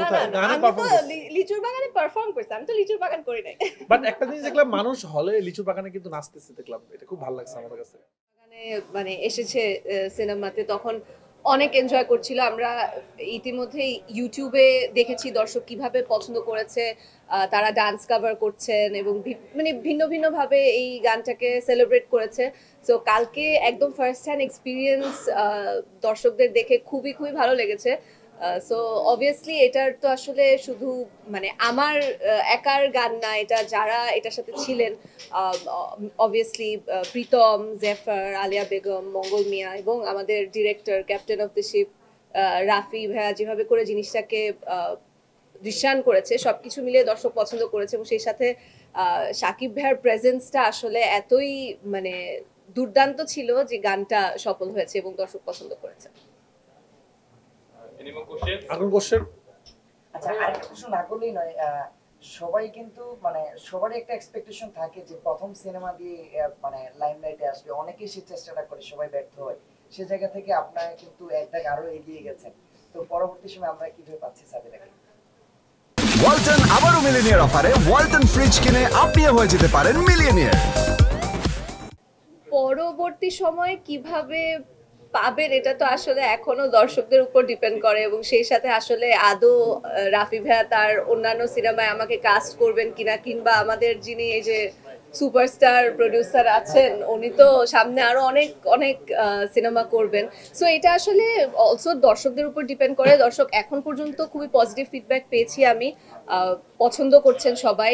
কোথায় গানে আমি তো পারফর্ম করছে লিচুর বাগানে পারফর্ম করছি, আমি তো লিচুর বাগান করি নাই। বাট একটা জিনিস দেখলাম মানুষ হলে লিচুর বাগানে কিন্তু নাচতেছে দেখলাম, এটা খুব ভালো লাগছে আমার কাছে। বাগানে মানে এসেছে সিনেমাতে, তখন অনেক এনজয় করছিল। আমরা ইতিমধ্যে ইউটিউবে দেখেছি দর্শক কিভাবে পছন্দ করেছে, তারা ডান্স কভার করছেন এবং মানে ভিন্ন ভিন্ন ভাবে এই গানটাকে সেলিব্রেট করেছে। সো কালকে একদম ফার্স্ট হ্যান্ড এক্সপিরিয়েন্স দর্শকদের দেখে খুবই খুবই ভালো লেগেছে। সো অবভিয়াসলি এটার তো আসলে শুধু মানে আমার একার গান না, এটা যারা এটার সাথে ছিলেন, অবভিয়াসলি প্রীতম, জেফার, আলিয়া বেগম, মঙ্গল মিয়া এবং আমাদের director captain of the ship Rafi ভাইয়া যেভাবে করে জিনিসটাকে দৃশ্যায়ন করেছে, সবকিছু মিলিয়ে দর্শক পছন্দ করেছে। এবং সেই সাথে সাকিব ভাইয়ার প্রেজেন্সটা আসলে এতই মানে দুর্দান্ত ছিল যে গানটা সফল হয়েছে এবং দর্শক পছন্দ করেছে। এখন কোশ্চেন আচ্ছা, আরেকটা প্রশ্ন না করলেই নয়। সবাই কিন্তু মানে সবারই একটা এক্সপেকটেশন থাকে যে প্রথম সিনেমা দিয়ে মানে লাইমলাইটে আসবে, অনেকেই সেই চেষ্টাটা করে, সবাই ব্যর্থ হয়। সে জায়গা থেকে আপনারা কিন্তু এক ধাপ আরো এগিয়ে গেছেন। তো পরবর্তী সময় আমরা কিভাবে পাচ্ছি সাবিনাকে? ওয়ালটন আবারও মিলিয়নিয়ার অফারে ওয়ালটন ফ্রিজ কিনে আপনিও হয়ে যেতে পারেন মিলিয়নিয়ার। পরবর্তী সময়ে কিভাবে পাবেন এটা তো আসলে এখনো দর্শকদের উপর ডিপেন্ড করে, এবং সেই সাথে আসলে আদৌ রাফি ভাইয়া তার অন্যান্য সিনেমায় আমাকে কাস্ট করবেন কিনা, কিংবা আমাদের যিনি এই যে সুপারস্টার প্রডিউসার আছেন উনি তো সামনে আরো অনেক অনেক সিনেমা করবেন। সো এটা আসলে অলসো দর্শকদের উপর ডিপেন্ড করে। দর্শক এখন পর্যন্ত খুবই পজিটিভ ফিডব্যাক পেয়েছি আমি, পছন্দ করছেন সবাই।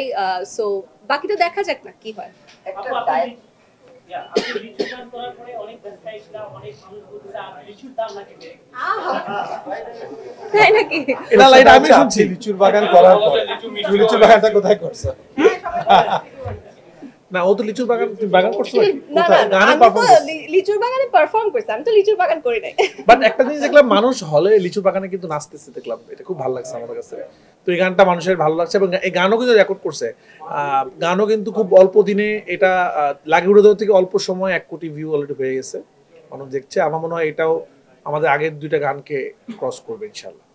সো বাকিটা দেখা যাক না কি হয়। একটা তাই নাকি? এটা লাইট আমি শুনছি লিচুর বাগান করার পরে লিচুর বাগানটা কোথায় করছে? না, ও তো লিচুর বাগান বাগান করছে নাকি? না কোথায় না, গানে আমি তো পারফর্ম করছে লিচুর বাগানে পারফর্ম করছি, আমি তো লিচুর বাগান করি নাই। বাট একটা জিনিস দেখলাম মানুষ হলে লিচুর বাগানে কিন্তু নাচতেছে দেখলাম, এটা খুব ভালো লাগছে আমার কাছে। তো এই গানটা মানুষের ভালো লাগছে এবং এই গানও কিন্তু রেকর্ড করছে। গানও কিন্তু খুব অল্প দিনে এটা লাগে উড়ে দেওয়া থেকে অল্প সময় 1 কোটি ভিউ অলরেডি হয়ে গেছে, মানুষ দেখছে। আমার মনে হয় এটাও আমাদের আগের 2টা গানকে ক্রস করবে ইনশাল্লাহ।